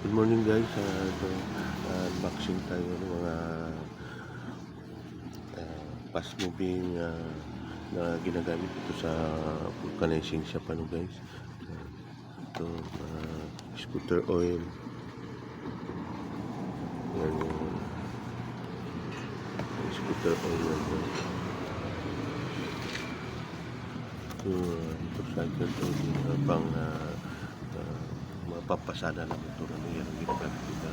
Good morning guys, unboxing tayo ng mga fast moving na ginagamit ito sa vulcanizing shop guys. Ito scooter oil. Yan yung scooter oil yan guys. Ito motorcycle to pang mapapasada ng motor yan ang ginagamit ito.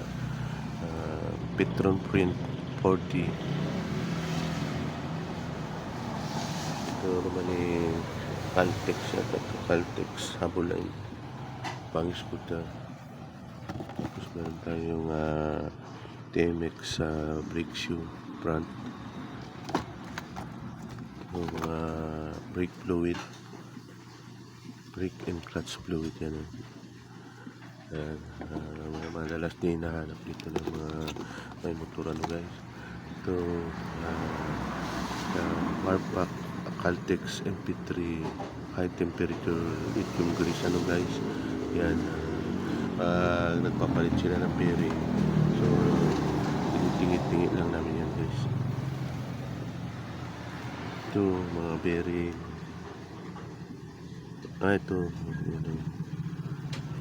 Petron Print 40. Ito naman Caltex yata ito. Caltex Haboline pang scooter. Tapos meron tayong TMX brake shoe front. Yung mga brake fluid, brake and clutch fluid yan. Madalas din hinahanap dito ng mga may motor guys. Ito Marpac Caltex MP3 high temperature lithium grease guys. Yan nagpapalit sila ng bearing, so tingit-tingit lang namin yan guys. Ito mga bearing, ito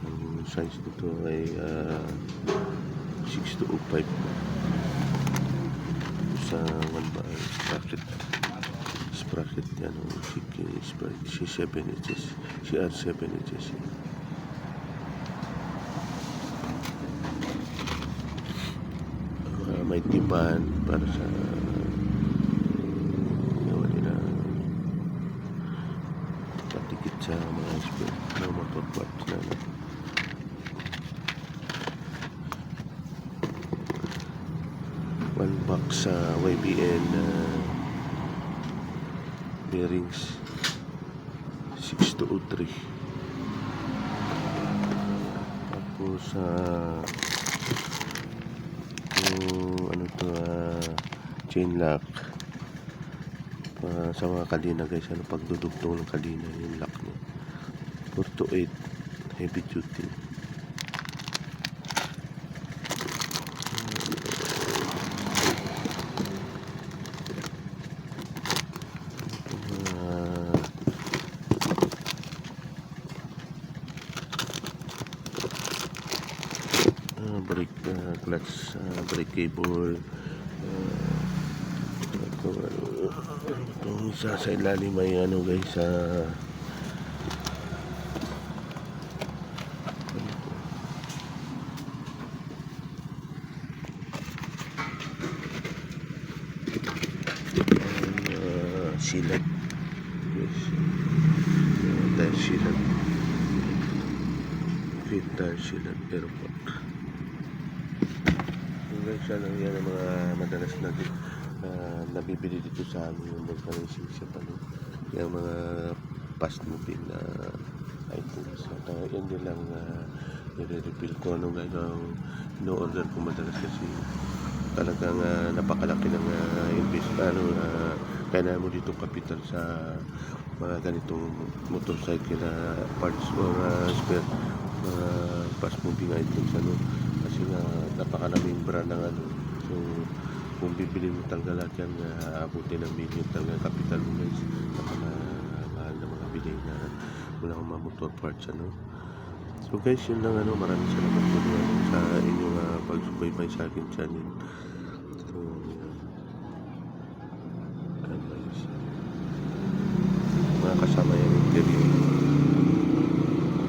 ang size nito ay 6205 sa 1 bar sprocket yan, C7 inches, CR7 inches. May tipan para sa patikit sa mga spare ng motor parts na one box sa YBN bearings 6203. Tapos chain lock sa mga kadena guys. Pagdudugtong ng kadena yung lock niya 428 heavy duty. Brake clutch, brake cable. Itong isa sa ilalim may guys, sealant guys, tire sealant, fit tire sealant airport guys. Yan ang mga madalas na nabibili dito sa amin yung vulcanizing shop yung mga fast moving na items. Yan din lang nire-refill ko guys. No-order ko madalas kasi talagang napakalaki ng kailangan mo dito kapital sa mga ganitong motorcycle parts or spare fast moving items kasi napakalaming brand ng so kung bibili mo talaga lahat yan, abutin ng million talaga kapital mo guys. Mahal na mga bili na mula ng mga motor parts so guys, yun lang maraming salamat po sa inyong pagsubaybay sa akin channel.